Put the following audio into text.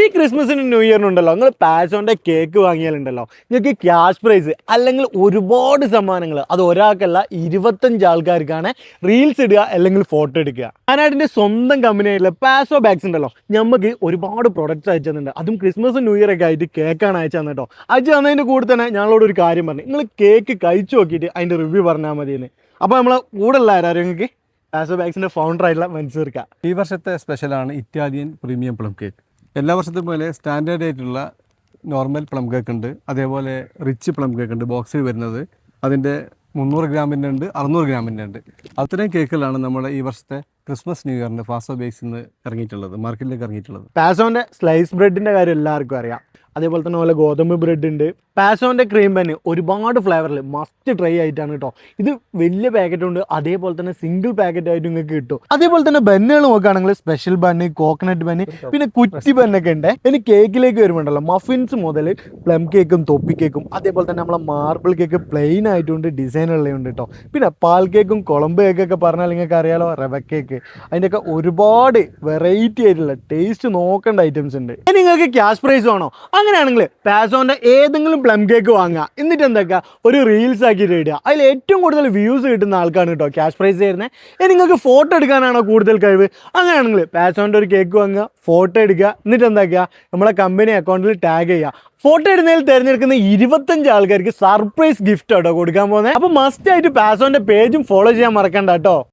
ഈ ക്രിസ്മസിനും ന്യൂ ഇയറിനും ഉണ്ടല്ലോ നിങ്ങൾ പാസോന്റെ കേക്ക് വാങ്ങിയാലുണ്ടല്ലോ നിങ്ങൾക്ക് ക്യാഷ് പ്രൈസ് അല്ലെങ്കിൽ ഒരുപാട് സമ്മാനങ്ങൾ അത് ഒരാൾക്കല്ല 25 ആൾക്കാർക്കാണ് റീൽസ് ഇടുക അല്ലെങ്കിൽ ഫോട്ടോ എടുക്കുക. ഞാനായിട്ട് സ്വന്തം കമ്പനിയായിട്ടുള്ള പാസോ ബാഗ്സ് ഉണ്ടല്ലോ നമുക്ക് ഒരുപാട് പ്രൊഡക്ട്സ് അയച്ചു തന്നിട്ടുണ്ട്. അതും ക്രിസ്മസ് ന്യൂ ഇയർ ഒക്കെ ആയിട്ട് കേക്കാണ് അയച്ചു തന്നെ കേട്ടോ. അയച്ചു തന്നതിൻ്റെ കൂടെ തന്നെ ഞങ്ങളോട് ഒരു കാര്യം പറഞ്ഞു, നിങ്ങൾ കേക്ക് കഴിച്ചു നോക്കിയിട്ട് അതിൻ്റെ റിവ്യൂ പറഞ്ഞാൽ മതിയെന്ന്. അപ്പോൾ നമ്മളെ കൂടെ ഉള്ള ആരാരും നിങ്ങൾക്ക് പാസോ ബാഗ്സിൻ്റെ ഫൗണ്ടർ ആയിട്ടുള്ള മൻസൂർക്ക. ഈ വർഷത്തെ സ്പെഷ്യലാണ് ഇറ്റാലിയൻ പ്രീമിയം പ്ലം കേക്ക്. എല്ലാ വർഷത്തും പോലെ സ്റ്റാൻഡേർഡ് ആയിട്ടുള്ള നോർമൽ പ്ലം കേക്ക് ഉണ്ട്, അതേപോലെ റിച്ച് പ്ലം കേക്ക് ഉണ്ട് ബോക്സിൽ വരുന്നത്. അതിൻ്റെ 300 ഗ്രാമിൻ്റെ ഉണ്ട്, 600 ഗ്രാമിൻ്റെ ഉണ്ട്. അത്രയും കേക്കുകളാണ് നമ്മുടെ ഈ വർഷത്തെ ക്രിസ്മസ് ന്യൂ ഇയറിൻ്റെ പാസോ ബേക്സിൽ നിന്ന് ഇറങ്ങിയിട്ടുള്ളത്, മാർക്കറ്റിലേക്ക് ഇറങ്ങിയിട്ടുള്ളത്. പാസോൻ്റെ സ്ലൈസ് ബ്രെഡിൻ്റെ കാര്യം എല്ലാവർക്കും അറിയാം. അതേപോലെ തന്നെ പോലെ ഗോതമ്പ് ബ്രെഡ് ഉണ്ട്. പാസോൻ്റെ ക്രീം ബന്ന് ഒരുപാട് ഫ്ലേവറിൽ മസ്റ്റ് ട്രൈ ആയിട്ടാണ് കേട്ടോ. ഇത് വലിയ പാക്കറ്റ് ഉണ്ട്, അതേപോലെ തന്നെ സിംഗിൾ പാക്കറ്റ് ആയിട്ട് നിങ്ങൾക്ക് കിട്ടും. അതേപോലെ തന്നെ ബന്നുകൾ നോക്കുകയാണെങ്കിൽ സ്പെഷ്യൽ ബന്ന്, കോക്കനട്ട് ബന്ന്, പിന്നെ കുറ്റി ബന്നൊക്കെ ഉണ്ട്. ഇനി കേക്കിലേക്ക് വരുമ്പോണ്ടല്ലോ മഫിൻസ് മുതൽ പ്ലം കേക്കും തൊപ്പി കേക്കും, അതേപോലെ തന്നെ നമ്മളെ മാർബിൾ കേക്ക് പ്ലെയിൻ ആയിട്ടുണ്ട്, ഡിസൈൻ ഉള്ളതുണ്ട് കേട്ടോ. പിന്നെ പാൽ കേക്കും കൊളമ്പ് കേക്കൊക്കെ പറഞ്ഞാൽ നിങ്ങൾക്ക് അറിയാലോ, റവ കേക്ക്, അതിൻ്റെയൊക്കെ ഒരുപാട് വെറൈറ്റി ആയിട്ടുള്ള ടേസ്റ്റ് നോക്കേണ്ട ഐറ്റംസ് ഉണ്ട്. നിങ്ങൾക്ക് ക്യാഷ് പ്രൈസ് വേണോ? അങ്ങനെയാണെങ്കിൽ പാസോൻ്റെ ഏതെങ്കിലും പ്ലം കേക്ക് വാങ്ങുക, എന്നിട്ട് എന്തൊക്കെ ഒരു റീൽസ് ആക്കിയിട്ട് ഇടുക. അതിൽ ഏറ്റവും കൂടുതൽ വ്യൂസ് കിട്ടുന്ന ആൾക്കാണ് കേട്ടോ ക്യാഷ് പ്രൈസ് തരുന്നത്. നിങ്ങൾക്ക് ഫോട്ടോ എടുക്കാനാണോ കൂടുതൽ കഴിവ്? അങ്ങനെയാണെങ്കിൽ പാസോൻ്റെ ഒരു കേക്ക് വാങ്ങുക, ഫോട്ടോ എടുക്കുക, എന്നിട്ട് എന്താക്കുക നമ്മളെ കമ്പനി അക്കൗണ്ടിൽ ടാഗ് ചെയ്യുക. ഫോട്ടോ ഇടുന്നതിൽ തിരഞ്ഞെടുക്കുന്ന 25 ആൾക്കാർക്ക് സർപ്രൈസ് ഗിഫ്റ്റ് കേട്ടോ കൊടുക്കാൻ പോകുന്നത്. അപ്പോൾ മസ്റ്റ് ആയിട്ട് പാസോൻ്റെ പേജും ഫോളോ ചെയ്യാൻ മറക്കണ്ട കേട്ടോ.